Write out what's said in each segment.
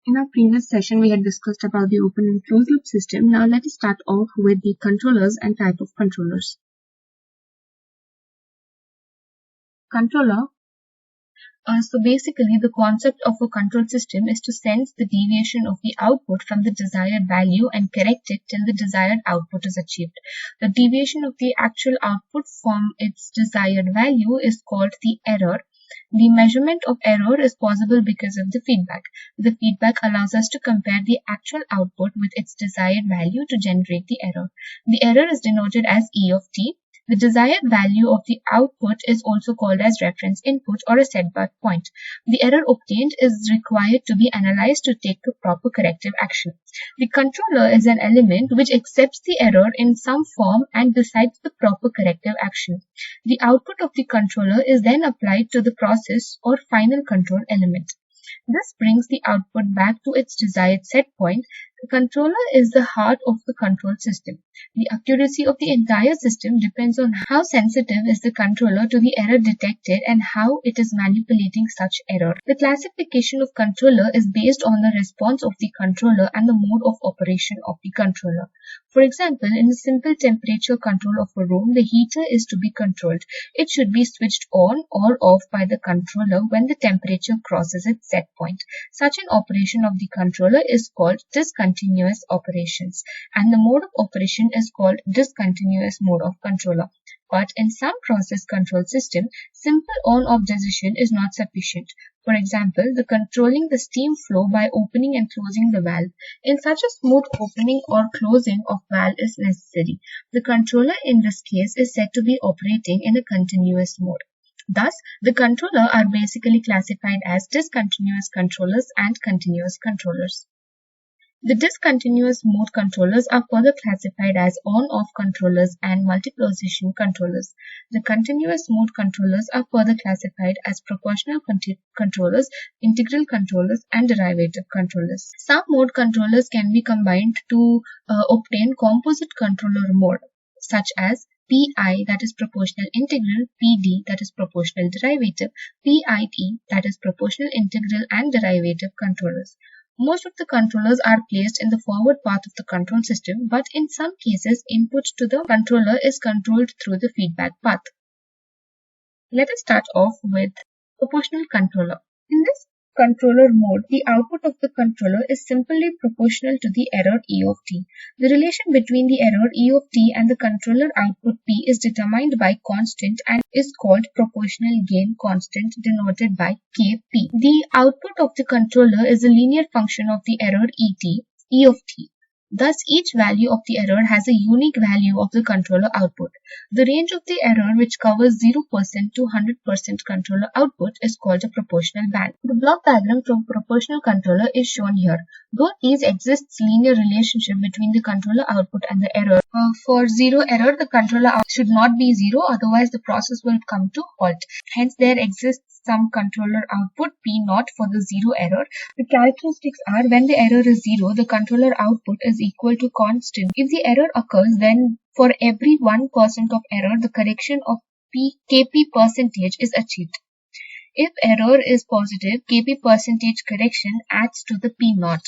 In our previous session, we had discussed about the open and closed loop system. Now let us start off with the controllers and type of controllers. Controller. So basically, the concept of a control system is to sense the deviation of the output from the desired value and correct it till the desired output is achieved. The deviation of the actual output from its desired value is called the error. The measurement of error is possible because of the feedback. The feedback allows us to compare the actual output with its desired value to generate the error. The error is denoted as E of t. The desired value of the output is also called as reference input or a setback point. The error obtained is required to be analyzed to take a proper corrective action. The controller is an element which accepts the error in some form and decides the proper corrective action. The output of the controller is then applied to the process or final control element. This brings the output back to its desired set point. The controller is the heart of the control system. The accuracy of the entire system depends on how sensitive is the controller to the error detected and how it is manipulating such error. The classification of controller is based on the response of the controller and the mode of operation of the controller. For example, in the simple temperature control of a room, the heater is to be controlled. It should be switched on or off by the controller when the temperature crosses its set point. Such an operation of the controller is called discontinuous operations, and the mode of operation is called discontinuous mode of controller. But in some process control system, simple on-off decision is not sufficient. For example, the controlling the steam flow by opening and closing the valve. In such a smooth opening or closing of valve is necessary. The controller in this case is said to be operating in a continuous mode. Thus, the controller are basically classified as discontinuous controllers and continuous controllers. The discontinuous mode controllers are further classified as on-off controllers and multiposition controllers. The continuous mode controllers are further classified as proportional controllers, integral controllers, and derivative controllers. Some mode controllers can be combined to obtain composite controller mode, such as PI, that is proportional integral, PD, that is proportional derivative, PIT, that is proportional integral and derivative controllers. Most of the controllers are placed in the forward path of the control system, but in some cases, input to the controller is controlled through the feedback path. Let us start off with proportional controller. In this controller mode, the output of the controller is simply proportional to the error E of t. The relation between the error E of t and the controller output P is determined by constant and is called proportional gain constant, denoted by Kp. The output of the controller is a linear function of the error E of t. Thus, each value of the error has a unique value of the controller output. The range of the error, which covers 0% to 100% controller output, is called a proportional band. The block diagram from proportional controller is shown here. Though these exists linear relationship between the controller output and the error. For zero error, the controller output should not be zero, otherwise the process will come to halt. Hence, there exists some controller output P0 for the zero error. The characteristics are: when the error is zero, the controller output is equal to constant. If the error occurs, then for every 1% of error, the correction of Kp percentage is achieved. If error is positive, Kp percentage correction adds to the P0.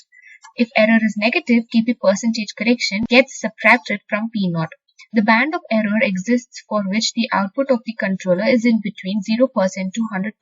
If error is negative, Kp percentage correction gets subtracted from P0. The band of error exists for which the output of the controller is in between 0% to 100%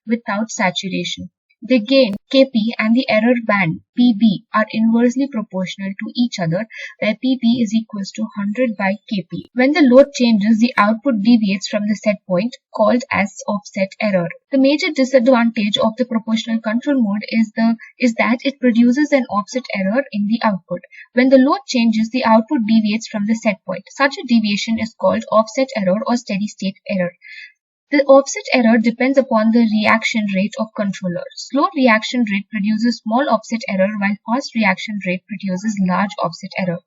without saturation. The gain Kp and the error band Pb are inversely proportional to each other, where Pb is equals to 100 by Kp. When the load changes, the output deviates from the set point, called as offset error. The major disadvantage of the proportional control mode is that it produces an offset error in the output. When the load changes, the output deviates from the set point. Such a deviation is called offset error or steady state error. The offset error depends upon the reaction rate of controller. Slow reaction rate produces small offset error, while fast reaction rate produces large offset error.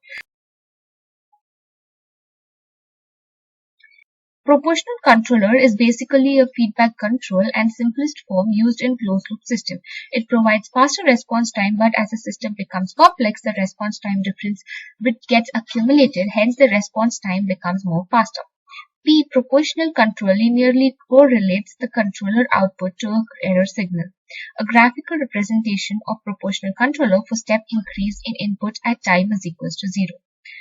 Proportional controller is basically a feedback control and simplest form used in closed loop system. It provides faster response time, but as the system becomes complex, the response time difference gets accumulated, hence the response time becomes more faster. P proportional control linearly correlates the controller output to an error signal. a graphical representation of proportional controller for step increase in input at time is equals to 0.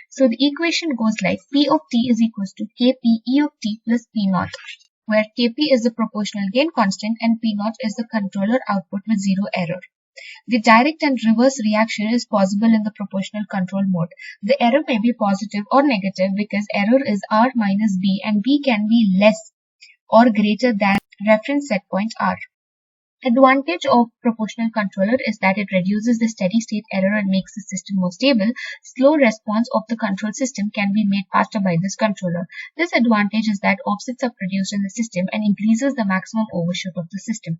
So the equation goes like P of t is equals to Kp E of t plus P naught, where Kp is the proportional gain constant and P naught is the controller output with zero error. The direct and reverse reaction is possible in the proportional control mode. The error may be positive or negative because error is R minus B and B can be less or greater than reference set point R. Advantage of proportional controller is that it reduces the steady state error and makes the system more stable. Slow response of the control system can be made faster by this controller. This advantage is that offsets are produced in the system and increases the maximum overshoot of the system.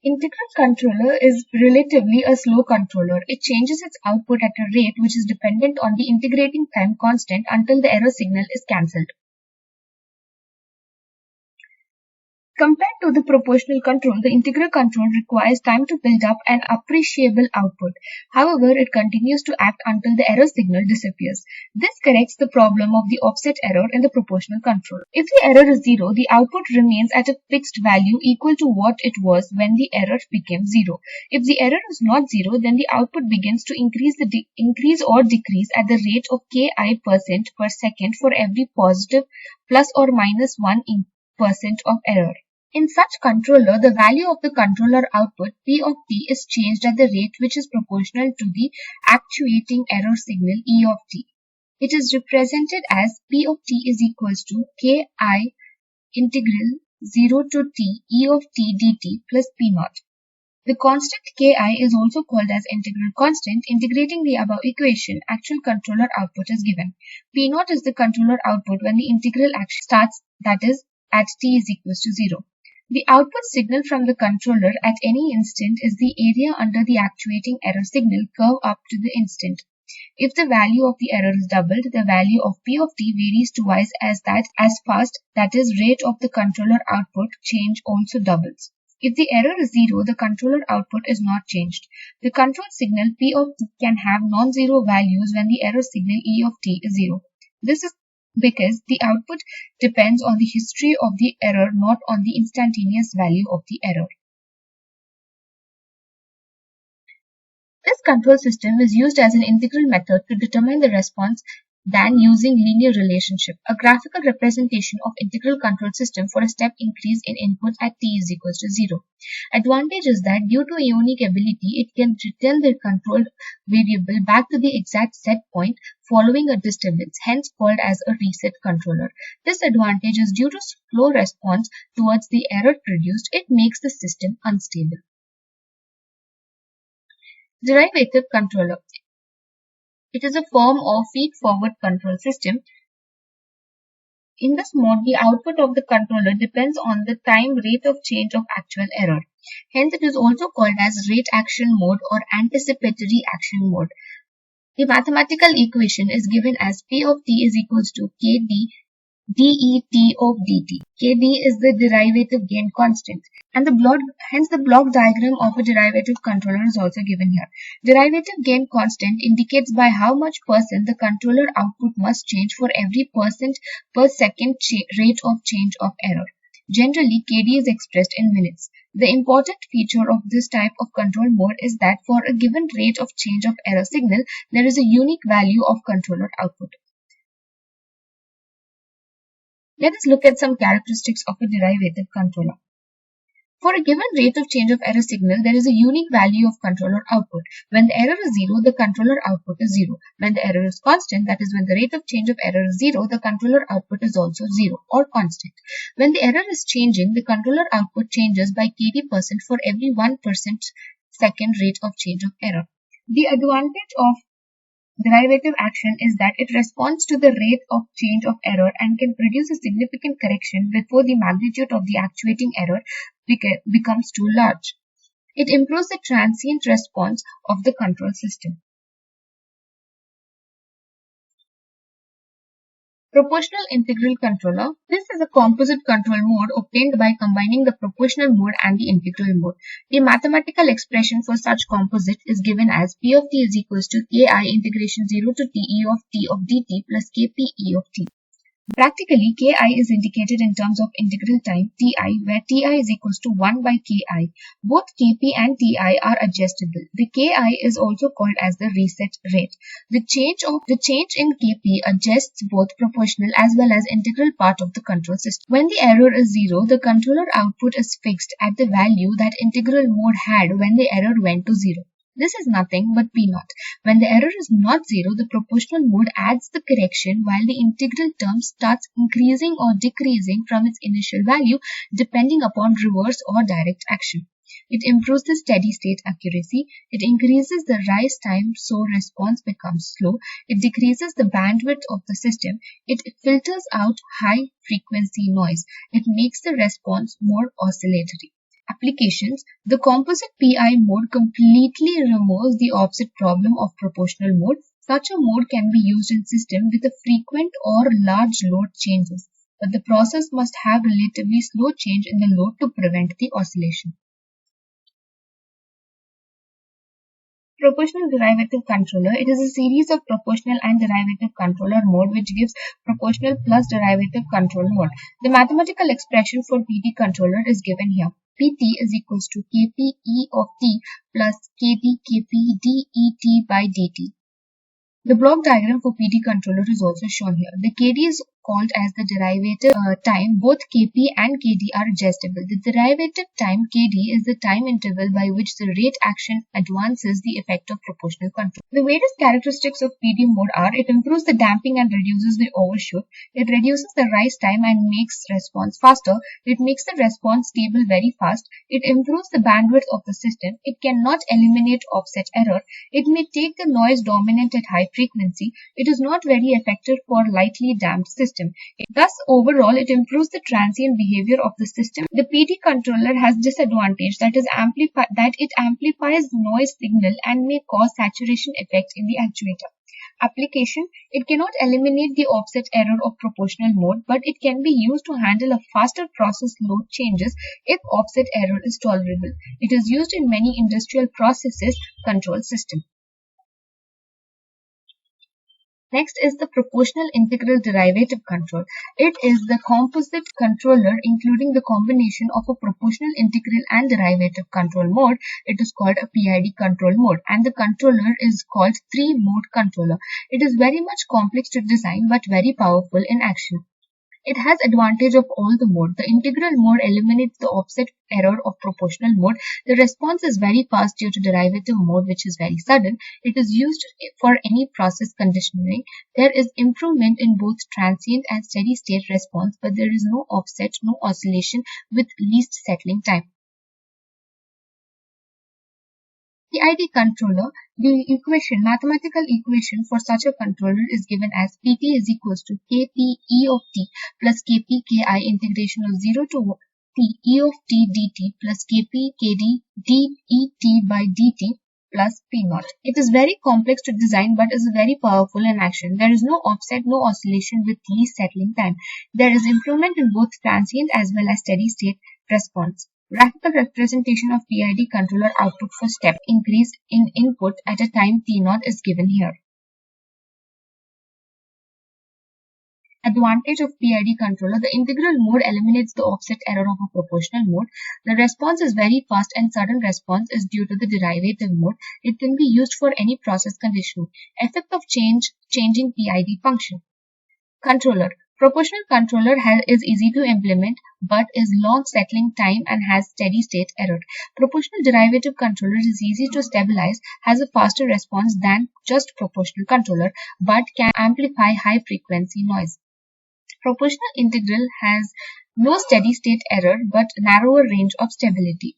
Integral controller is relatively a slow controller. It changes its output at a rate which is dependent on the integrating time constant until the error signal is cancelled. Compared to the proportional control, the integral control requires time to build up an appreciable output. However, it continues to act until the error signal disappears. This corrects the problem of the offset error in the proportional control. If the error is 0, the output remains at a fixed value equal to what it was when the error became 0. If the error is not 0, then the output begins to increase or decrease at the rate of ki percent per second for every positive plus or minus 1% of error. In such controller, the value of the controller output P of t is changed at the rate which is proportional to the actuating error signal E of t. It is represented as P of t is equals to Ki integral 0 to t E of t dt plus P naught. The constant Ki is also called as integral constant. Integrating the above equation, actual controller output is given. P naught is the controller output when the integral action starts, that is, at t is equals to 0. The output signal from the controller at any instant is the area under the actuating error signal curve up to the instant. If the value of the error is doubled, the value of P of t varies twice as fast, that is, rate of the controller output change also doubles. If the error is 0, the controller output is not changed. The control signal P of t can have non-zero values when the error signal E of t is 0. This is because the output depends on the history of the error, not on the instantaneous value of the error. This control system is used as an integral method to determine the response than using linear relationship, a graphical representation of integral control system for a step increase in input at t is equals to 0. Advantage is that due to ionic ability, it can return the controlled variable back to the exact set point following a disturbance, hence called as a reset controller. This advantage is due to slow response towards the error produced. It makes the system unstable. Derivative controller. It is a form of feed-forward control system. In this mode, the output of the controller depends on the time rate of change of actual error. Hence, it is also called as rate action mode or anticipatory action mode. The mathematical equation is given as P of t is equals to Kd det of dt. Kd is the derivative gain constant, and hence the block diagram of a derivative controller is also given here. Derivative gain constant indicates by how much percent the controller output must change for every percent per second rate of change of error. Generally, Kd is expressed in minutes. The important feature of this type of control mode is that for a given rate of change of error signal, there is a unique value of controller output. Let us look at some characteristics of a derivative controller. For a given rate of change of error signal, there is a unique value of controller output. When the error is 0, the controller output is 0. When the error is constant, that is when the rate of change of error is 0, the controller output is also 0 or constant. When the error is changing, the controller output changes by Kd percent for every 1% second rate of change of error. The advantage of derivative action is that it responds to the rate of change of error and can produce a significant correction before the magnitude of the actuating error becomes too large. It improves the transient response of the control system. Proportional integral controller. This is a composite control mode obtained by combining the proportional mode and the integral mode. The mathematical expression for such composite is given as P of t is equals to Ki integration 0 to t E of t of dt plus Kp E of t. Practically, Ki is indicated in terms of integral time Ti, where Ti is equals to 1 by Ki. Both Kp and Ti are adjustable. The Ki is also called as the reset rate. The change in Kp adjusts both proportional as well as integral part of the control system. When the error is 0, the controller output is fixed at the value that integral mode had when the error went to 0. This is nothing but P0. When the error is not 0, the proportional mode adds the correction while the integral term starts increasing or decreasing from its initial value depending upon reverse or direct action. It improves the steady state accuracy. It increases the rise time so response becomes slow. It decreases the bandwidth of the system. It filters out high frequency noise. It makes the response more oscillatory. Applications. The composite PI mode completely removes the offset problem of proportional mode. Such a mode can be used in system with a frequent or large load changes, but the process must have relatively slow change in the load to prevent the oscillation. Proportional derivative controller. It is a series of proportional and derivative controller mode which gives proportional plus derivative control mode. The mathematical expression for PD controller is given here. Pt is equals to Kp E of t plus Kd Kp det by dt. The block diagram for PD controller is also shown here. The Kd is called as the derivative time. Both Kp and Kd are adjustable. The derivative time Kd is the time interval by which the rate action advances the effect of proportional control. The various characteristics of PD mode are: it improves the damping and reduces the overshoot. It reduces the rise time and makes response faster. It makes the response stable very fast. It improves the bandwidth of the system. It cannot eliminate offset error. It may take the noise dominant at high frequency. It is not very effective for lightly damped system. Thus, overall, it improves the transient behavior of the system. The PD controller has disadvantage that it amplifies noise signal and may cause saturation effect in the actuator. Application. It cannot eliminate the offset error of proportional mode, but it can be used to handle a faster process load changes if offset error is tolerable. It is used in many industrial processes control system. Next is the proportional integral derivative control. It is the composite controller including the combination of a proportional integral and derivative control mode. It is called a PID control mode, and the controller is called 3-mode controller. It is very much complex to design but very powerful in action. It has advantage of all the mode. The integral mode eliminates the offset error of proportional mode. The response is very fast due to derivative mode, which is very sudden. It is used for any process conditioning. There is improvement in both transient and steady state response, but there is no offset, no oscillation with least settling time. PID controller, the mathematical equation for such a controller is given as Pt is equals to Kp E of t plus Kp Ki integration of 0 to t E of t dt plus Kp Kd det by dt plus P0. It is very complex to design but is very powerful in action. There is no offset, no oscillation with least settling time. There is improvement in both transient as well as steady state response. Graphical representation of PID controller output for step increase in input at a time t0 is given here. Advantage of PID controller. The integral mode eliminates the offset error of a proportional mode. The response is very fast and sudden response is due to the derivative mode. It can be used for any process condition. Effect of changing PID function. Controller. Proportional controller is easy to implement but is long settling time and has steady state error. Proportional derivative controller is easy to stabilize, has a faster response than just proportional controller but can amplify high frequency noise. Proportional integral has no steady state error but narrower range of stability.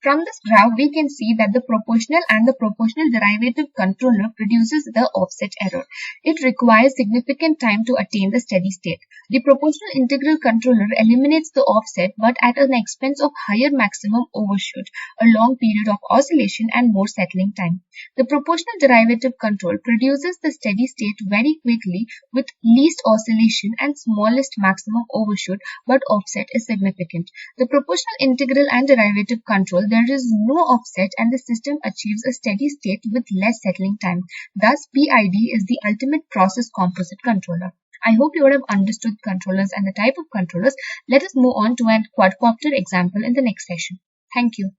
From this graph, we can see that the proportional and the proportional derivative controller produces the offset error. It requires significant time to attain the steady state. The proportional integral controller eliminates the offset but at an expense of higher maximum overshoot, a long period of oscillation and more settling time. The proportional derivative control produces the steady state very quickly with least oscillation and smallest maximum overshoot but offset is significant. The proportional integral and derivative control, there is no offset and the system achieves a steady state with less settling time. Thus, PID is the ultimate process composite controller. I hope you would have understood controllers and the type of controllers. Let us move on to a quadcopter example in the next session. Thank you.